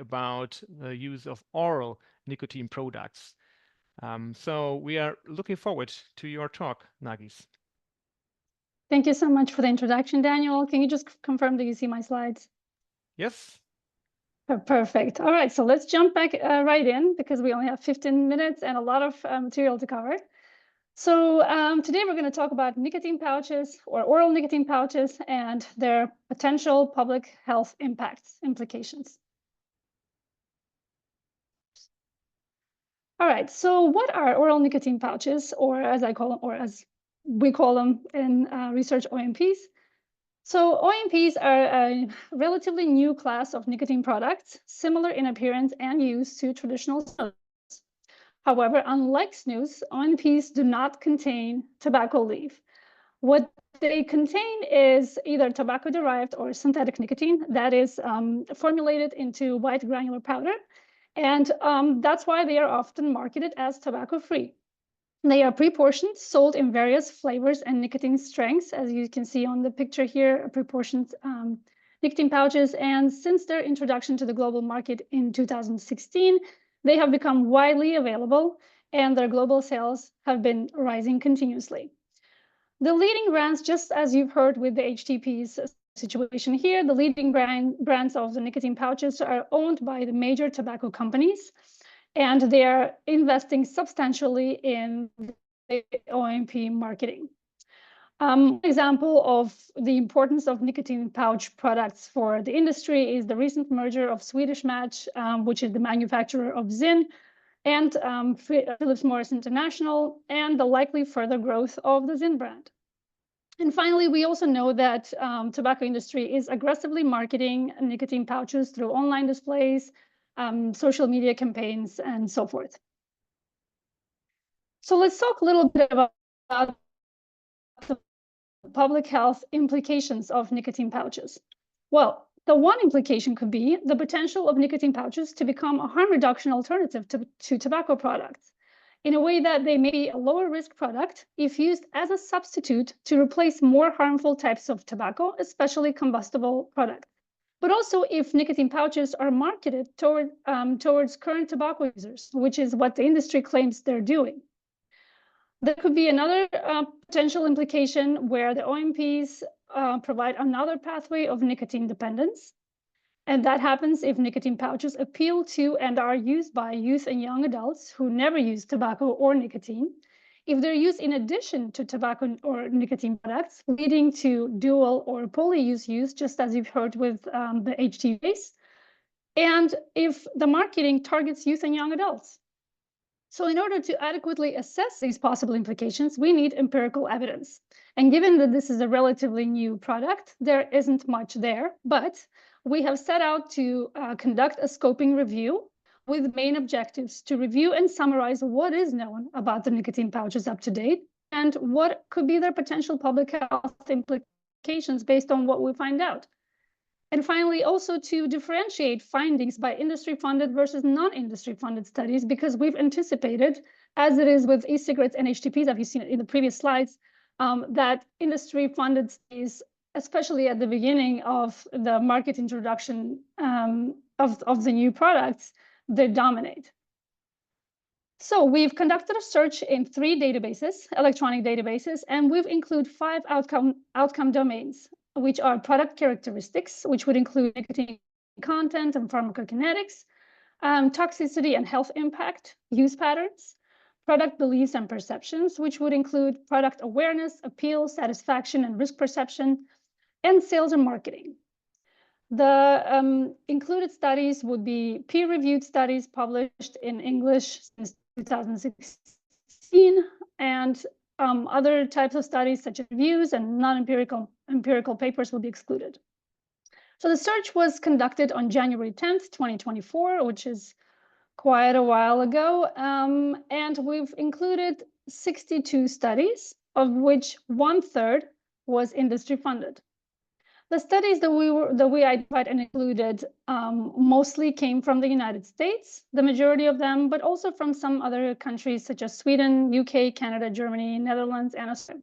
about the use of oral nicotine products. So we are looking forward to your talk, Nargiz. Thank you so much for the introduction, Daniel. Can you just confirm that you see my slides? Yes. Perfect. All right, so let's jump back right in because we only have 15 minutes and a lot of material to cover. So today we're going to talk about nicotine pouches or oral nicotine pouches and their potential public health implications. All right, so what are oral nicotine pouches, or as I call them, or as we call them in research, ONPs? So ONPs are a relatively new class of nicotine products, similar in appearance and use to traditional snus. However, unlike snus, ONPs do not contain tobacco leaf. What they contain is either tobacco-derived or synthetic nicotine that is formulated into white granular powder, and that's why they are often marketed as tobacco-free. They are pre-portioned, sold in various flavors and nicotine strengths, as you can see on the picture here, pre-portioned nicotine pouches. And since their introduction to the global market in 2016, they have become widely available, and their global sales have been rising continuously. The leading brands, just as you've heard with the HTP's situation here, the leading brands of the nicotine pouches are owned by the major tobacco companies, and they are investing substantially in the ONP marketing. Example of the importance of nicotine pouch products for the industry is the recent merger of Swedish Match, which is the manufacturer of ZYN, and Philip Morris International, and the likely further growth of the ZYN brand. And finally, we also know that tobacco industry is aggressively marketing nicotine pouches through online displays, social media campaigns, and so forth. So let's talk a little bit about the public health implications of nicotine pouches. Well, the one implication could be the potential of nicotine pouches to become a harm reduction alternative to tobacco products, in a way that they may be a lower risk product if used as a substitute to replace more harmful types of tobacco, especially combustible products. But also if nicotine pouches are marketed towards current tobacco users, which is what the industry claims they're doing. There could be another potential implication where the ONPs provide another pathway of nicotine dependence. And that happens if nicotine pouches appeal to and are used by youth and young adults who never use tobacco or nicotine, if they're used in addition to tobacco or nicotine products, leading to dual or poly-use use, just as you've heard with the HTVs, and if the marketing targets youth and young adults. So in order to adequately assess these possible implications, we need empirical evidence. And given that this is a relatively new product, there isn't much there, but we have set out to conduct a scoping review with main objectives to review and summarize what is known about the nicotine pouches up to date and what could be their potential public health implications based on what we find out. And finally, also to differentiate findings by industry-funded versus non-industry-funded studies, because we've anticipated, as it is with e-cigarettes and HTPs, as you've seen it in the previous slides, that industry-funded studies, especially at the beginning of the market introduction of the new products, they dominate. So we've conducted a search in 3 databases, electronic databases, and we've included 5 outcome domains, which are product characteristics, which would include nicotine content and pharmacokinetics, toxicity and health impact, use patterns, product beliefs and perceptions, which would include product awareness, appeal, satisfaction, and risk perception, and sales and marketing. The included studies would be peer-reviewed studies published in English since 2016, and other types of studies such as reviews and non-empirical papers will be excluded. So the search was conducted on January 10th, 2024, which is quite a while ago, and we've included 62 studies, of which 1/3 was industry funded. The studies that we identified and included mostly came from the United States, the majority of them, but also from some other countries such as Sweden, UK, Canada, Germany, Netherlands, and Australia.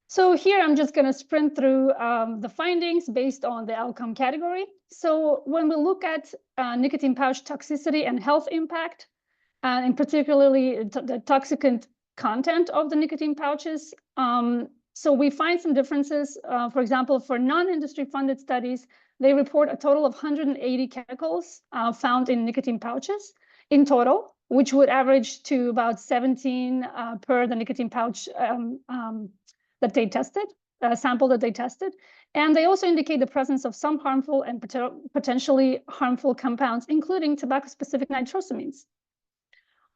So here I'm just going to sprint through the findings based on the outcome category. So when we look at nicotine pouch toxicity and health impact, and particularly the toxicant content of the nicotine pouches, so we find some differences. For example, for non-industry funded studies, they report a total of 180 chemicals found in nicotine pouches in total, which would average to about 17 per the nicotine pouch that they tested, sample that they tested. And they also indicate the presence of some harmful and potentially harmful compounds, including tobacco-specific nitrosamines.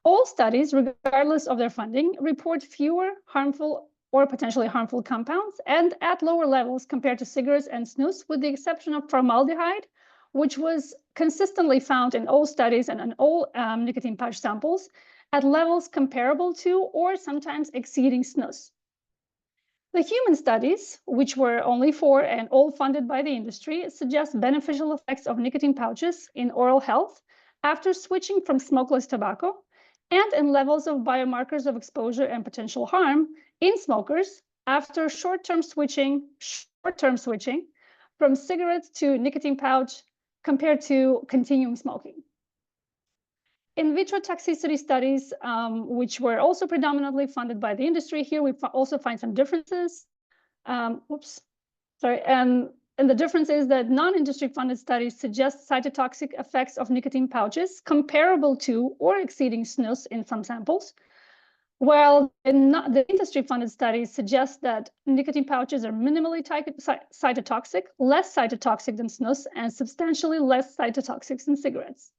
All studies, regardless of their funding, report fewer harmful or potentially harmful compounds and at lower levels compared to cigarettes and snus, with the exception of formaldehyde, which was consistently found in all studies and in all nicotine pouch samples at levels comparable to or sometimes exceeding snus. The human studies, which were only 4 and all funded by the industry, suggest beneficial effects of nicotine pouches in oral health after switching from smokeless tobacco and in levels of biomarkers of exposure and potential harm in smokers after short-term switching from cigarettes to nicotine pouch compared to continuing smoking. In vitro toxicity studies, which were also predominantly funded by the industry, here we also find some differences. And the difference is that non-industry funded studies suggest cytotoxic effects of nicotine pouches comparable to or exceeding snus in some samples, while the industry funded studies suggest that nicotine pouches are minimally cytotoxic, less cytotoxic than snus, and substantially less cytotoxic than cigarettes.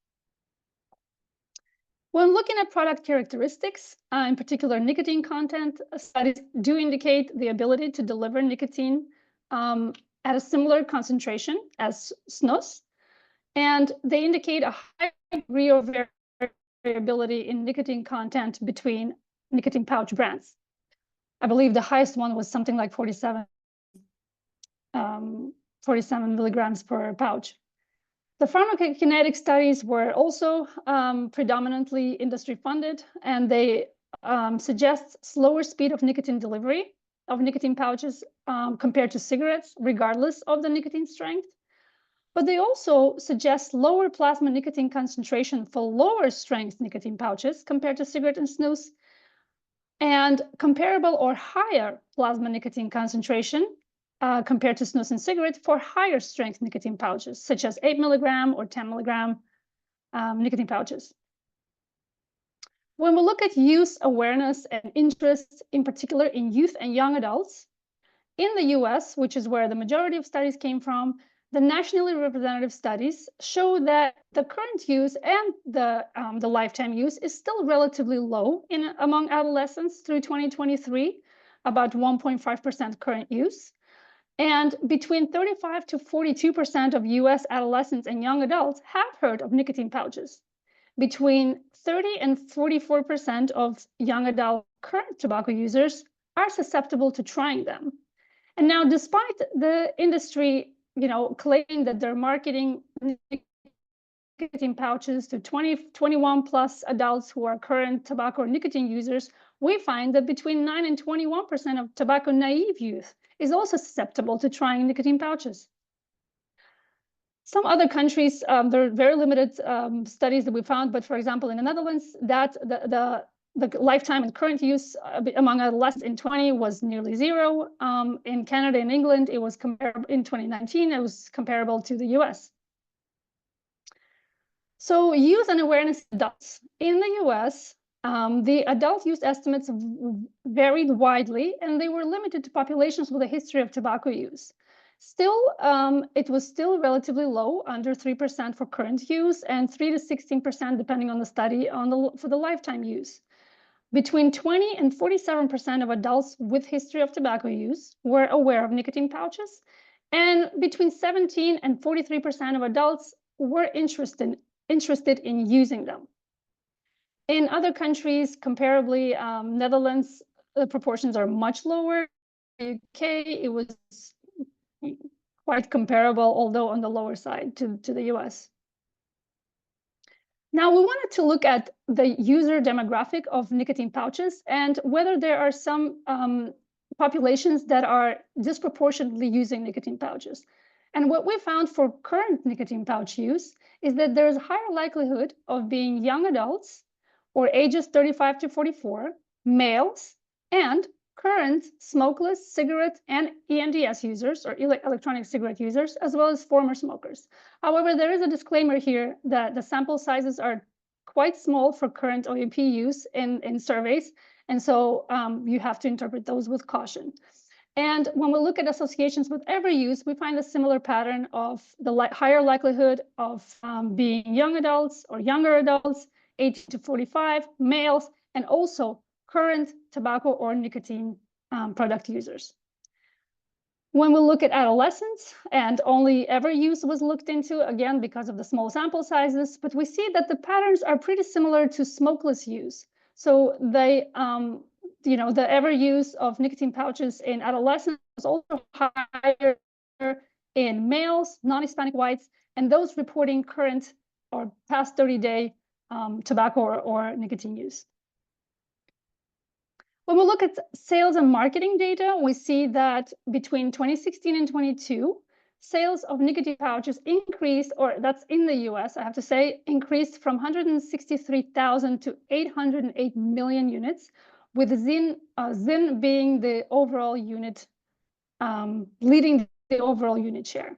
When looking at product characteristics, in particular nicotine content, studies do indicate the ability to deliver nicotine at a similar concentration as snus, and they indicate a high degree of variability in nicotine content between nicotine pouch brands. I believe the highest one was something like 47 milligrams per pouch. The pharmacokinetic studies were also predominantly industry funded, and they suggest slower speed of nicotine delivery of nicotine pouches compared to cigarettes, regardless of the nicotine strength. But they also suggest lower plasma nicotine concentration for lower strength nicotine pouches compared to cigarette and snus, and comparable or higher plasma nicotine concentration compared to snus and cigarettes for higher strength nicotine pouches, such as 8 milligram or 10 milligram nicotine pouches. When we look at use awareness and interest, in particular in youth and young adults, in the US, which is where the majority of studies came from, the nationally representative studies show that the current use and the lifetime use is still relatively low among adolescents through 2023, about 1.5% current use. And between 35 to 42% of US adolescents and young adults have heard of nicotine pouches. Between 30 and 44% of young adult current tobacco users are susceptible to trying them. And now, despite the industry, claiming that they're marketing nicotine pouches to 21 plus adults who are current tobacco or nicotine users, we find that between 9 and 21% of tobacco naive youth is also susceptible to trying nicotine pouches. Some other countries, there are very limited studies that we found, but for example, in the Netherlands, that the lifetime and current use among adolescents in 2020 was nearly zero. In Canada and England, it was comparable. In 2019, it was comparable to the US. So use and awareness adults. In the US, the adult use estimates varied widely, and they were limited to populations with a history of tobacco use. Still, it was still relatively low, under 3% for current use, and 3 to 16%, depending on the study, for the lifetime use. Between 20 and 47% of adults with history of tobacco use were aware of nicotine pouches, and between 17 and 43% of adults were interested in using them. In other countries, comparably, Netherlands, the proportions are much lower. UK, it was quite comparable, although on the lower side to the US. Now, we wanted to look at the user demographic of nicotine pouches and whether there are some populations that are disproportionately using nicotine pouches. And what we found for current nicotine pouch use is that there is a higher likelihood of being young adults or ages 35 to 44, males, and current smokeless cigarette and ENDS users or electronic cigarette users, as well as former smokers. However, there is a disclaimer here that the sample sizes are quite small for current OAP use in surveys, and so you have to interpret those with caution. And when we look at associations with every use, we find a similar pattern of the higher likelihood of being young adults or younger adults, 18 to 45, males, and also current tobacco or nicotine product users. When we look at adolescents, and only ever use was looked into, again, because of the small sample sizes, but we see that the patterns are pretty similar to smokeless use. So they, the ever use of nicotine pouches in adolescents was also higher in males, non-Hispanic whites, and those reporting current or past 30-day tobacco or nicotine use. When we look at sales and marketing data, we see that between 2016 and 22, sales of nicotine pouches increased, or that's in the US, I have to say, increased from 163,000 to 808 million units, with ZYN being the overall unit, leading the overall unit share.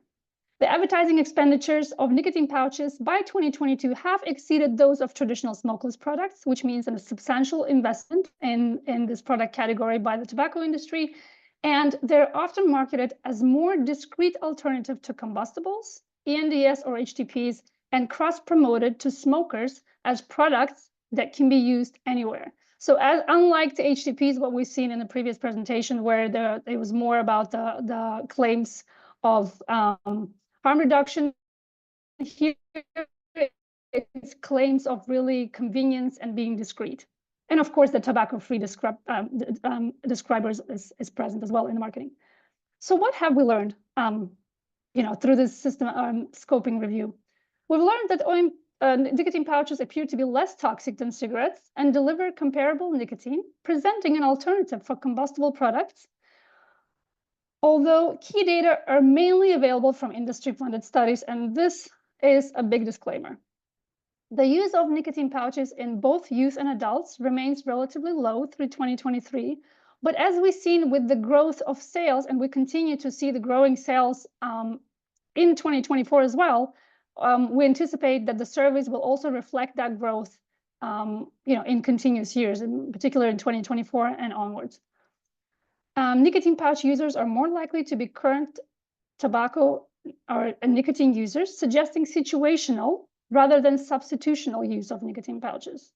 The advertising expenditures of nicotine pouches by 2022 have exceeded those of traditional smokeless products, which means a substantial investment in this product category by the tobacco industry. And they're often marketed as more discreet alternative to combustibles, ENDS or HTPs, and cross-promoted to smokers as products that can be used anywhere. So unlike the HTPs, what we've seen in the previous presentation, where it was more about the claims of harm reduction, here it's claims of really convenience and being discreet. And of course, the tobacco-free describers is present as well in the marketing. So what have we learned through this system scoping review? We've learned that nicotine pouches appear to be less toxic than cigarettes and deliver comparable nicotine, presenting an alternative for combustible products, although key data are mainly available from industry-funded studies, and this is a big disclaimer. The use of nicotine pouches in both youth and adults remains relatively low through 2023, but as we've seen with the growth of sales, and we continue to see the growing sales in 2024 as well, we anticipate that the surveys will also reflect that growth in continuous years, in particular in 2024 and onwards. Nicotine pouch users are more likely to be current tobacco or nicotine users, suggesting situational rather than substitutional use of nicotine pouches.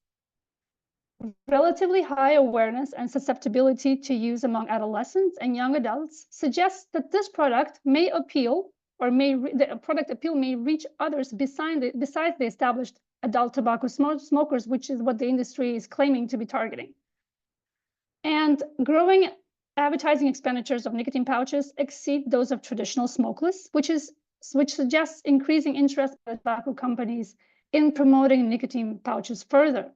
Relatively high awareness and susceptibility to use among adolescents and young adults suggests that this product may appeal, or the product appeal may reach others besides the established adult tobacco smokers, which is what the industry is claiming to be targeting. And growing advertising expenditures of nicotine pouches exceed those of traditional smokeless, which suggests increasing interest by tobacco companies in promoting nicotine pouches further.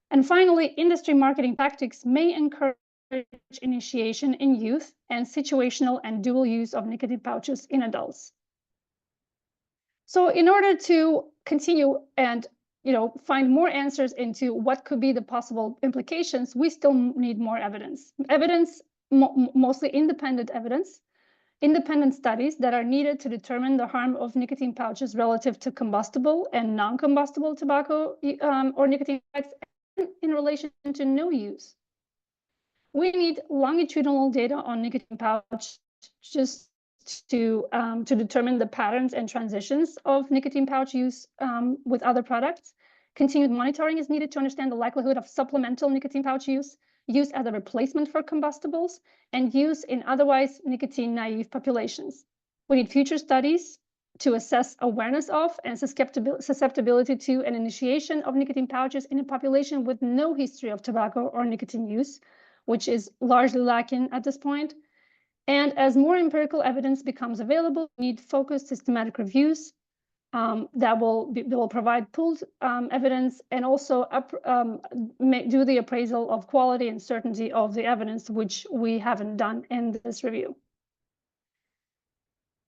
And finally, industry marketing tactics may encourage initiation in youth and situational and dual use of nicotine pouches in adults. So in order to continue and find more answers into what could be the possible implications, we still need more evidence. Mostly independent evidence, independent studies that are needed to determine the harm of nicotine pouches relative to combustible and non-combustible tobacco or nicotine products in relation to no use. We need longitudinal data on nicotine pouch just to determine the patterns and transitions of nicotine pouch use with other products. Continued monitoring is needed to understand the likelihood of supplemental nicotine pouch use as a replacement for combustibles, and use in otherwise nicotine-naive populations. We need future studies to assess awareness of and susceptibility to an initiation of nicotine pouches in a population with no history of tobacco or nicotine use, which is largely lacking at this point. And as more empirical evidence becomes available, we need focused systematic reviews that will provide pooled evidence and also do the appraisal of quality and certainty of the evidence, which we haven't done in this review.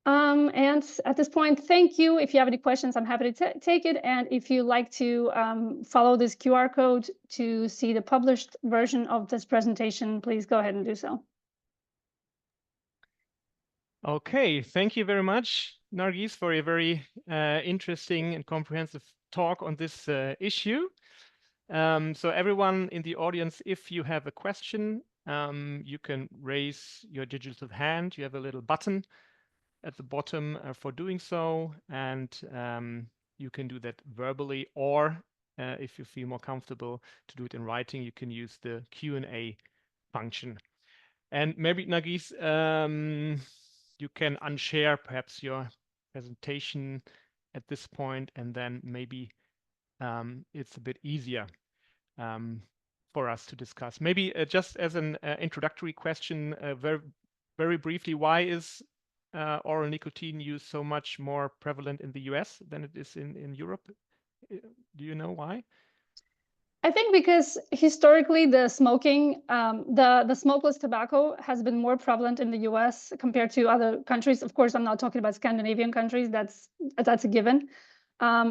And at this point, thank you. If you have any questions, I'm happy to take it. And if you like to follow this QR code to see the published version of this presentation, please go ahead and do so. Okay, thank you very much, Nargiz, for a very interesting and comprehensive talk on this issue. So everyone in the audience, if you have a question, you can raise your digital hand. You have a little button at the bottom for doing so, and you can do that verbally, or if you feel more comfortable to do it in writing, you can use the Q&A function. And maybe, Nargiz, you can unshare perhaps your presentation at this point, and then maybe it's a bit easier for us to discuss. Maybe just as an introductory question, very briefly, why is oral nicotine use so much more prevalent in the US than it is in Europe? Do you know why? I think because historically the smoking, the smokeless tobacco has been more prevalent in the US compared to other countries. Of course, I'm not talking about Scandinavian countries. That's a given.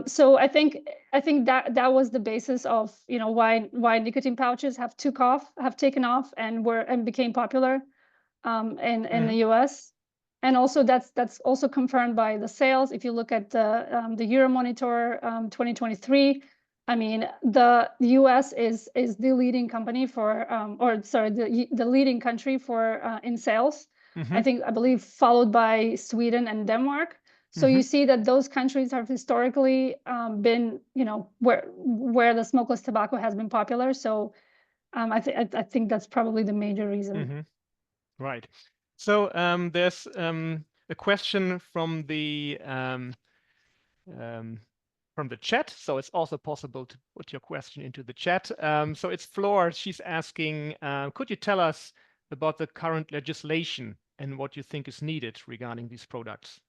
So I think that was the basis of, you know, why nicotine pouches have taken off and became popular in the US. And also that's also confirmed by the sales. If you look at the Euromonitor 2023, I mean, the US is the leading company for, the leading country for in sales. I believe followed by Sweden and Denmark. So you see that those countries have historically been, you know, where the smokeless tobacco has been popular. So I think that's probably the major reason. Right. So there's a question from the chat. So it's also possible to put your question into the chat. So it's Flor. She's asking, could you tell us about the current legislation and what you think is needed regarding these products?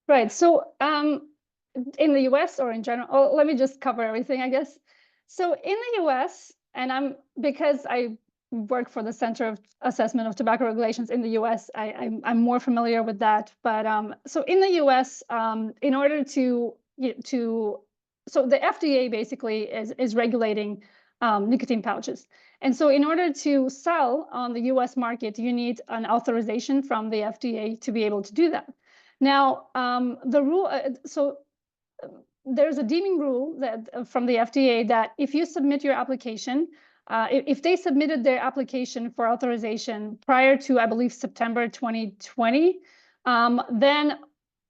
Right. So in the US or in general, let me just cover everything, I guess. So in the US, and because I work for the Center of Assessment of Tobacco Regulations in the US, I'm more familiar with that. But so in the US, in order so the FDA basically is regulating nicotine pouches. And so in order to sell on the US market, you need an authorization from the FDA to be able to do that. Now, the rule, there's a deeming rule that from the FDA that if you submit your application, if they submitted their application for authorization prior to, I believe, September 2020, then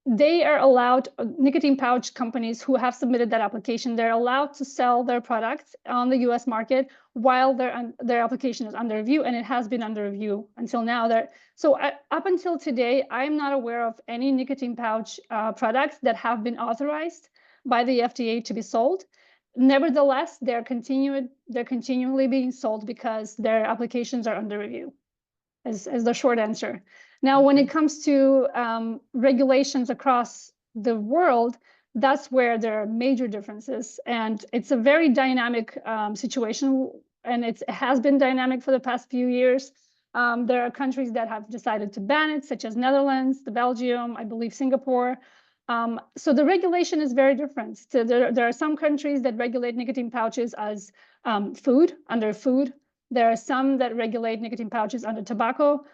they are allowed, nicotine pouch companies who have submitted that application, they're allowed to sell their products on the US market while their application is under review, and it has been under review until now. So up until today, I'm not aware of any nicotine pouch products that have been authorized by the FDA to be sold. Nevertheless, they're continually being sold because their applications are under review, as the short answer. Now, when it comes to regulations across the world, that's where there are major differences. And it's a very dynamic situation, and it has been dynamic for the past few years. There are countries that have decided to ban it, such as Netherlands, Belgium, I believe Singapore. So the regulation is very different. So there are some countries that regulate nicotine pouches as food, under food. There are some that regulate nicotine pouches under tobacco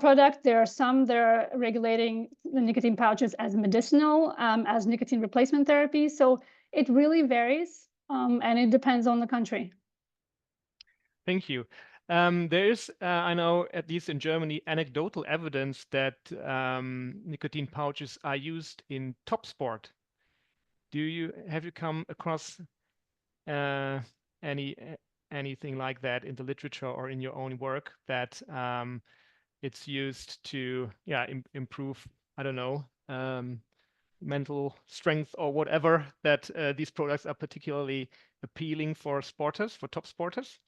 product. There are some that are regulating the nicotine pouches as medicinal, as nicotine replacement therapy. So it really varies, and it depends on the country. Thank you. There is, I know, at least in Germany, anecdotal evidence that nicotine pouches are used in top sport. Have you come across anything like that in the literature or in your own work, that it's used to improve, I don't know, mental strength or whatever, that these products are particularly appealing for sporters, for top sporters?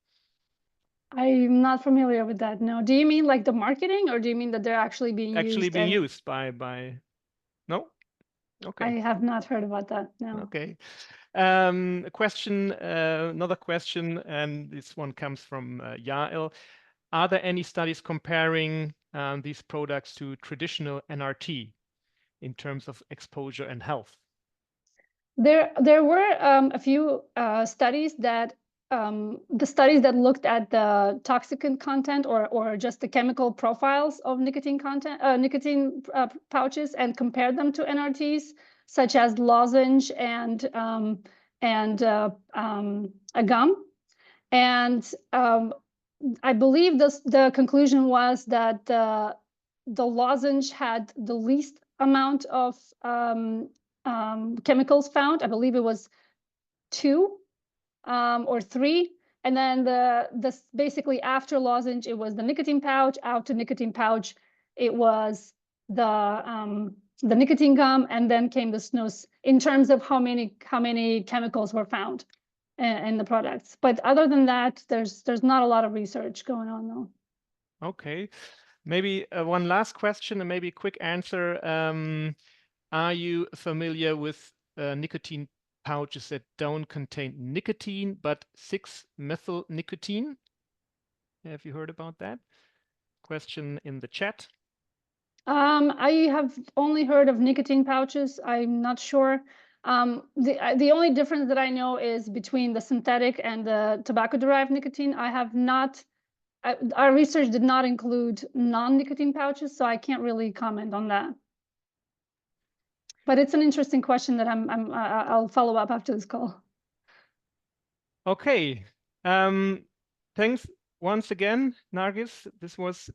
I'm not familiar with that. No. Do you mean like the marketing, or do you mean that they're actually being used? Used by no? Okay. I have not heard about that. No. Okay. A question, another question, and this one comes from Yael. Are there any studies comparing these products to traditional NRT in terms of exposure and health? There were a few studies that the studies that looked at the toxicant content or just the chemical profiles of nicotine pouches and compared them to NRTs, such as lozenge and a gum. And I believe the conclusion was that the lozenge had the least amount of chemicals found. I believe it was 2 or 3. And then basically after lozenge, it was the nicotine pouch. After nicotine pouch, it was the nicotine gum, and then came the snus in terms of how many chemicals were found in the products. But other than that, there's not a lot of research going on though. Okay. Maybe one last question and maybe a quick answer. Are you familiar with nicotine pouches that don't contain nicotine but 6-methyl nicotine? Have you heard about that? Question in the chat. I have only heard of nicotine pouches. I'm not sure. The only difference that I know is between the synthetic and the tobacco-derived nicotine. I have not. Our research did not include non-nicotine pouches, so I can't really comment on that. But it's an interesting question that I'll follow up after this call. Okay. Thanks once again, Nargiz. This was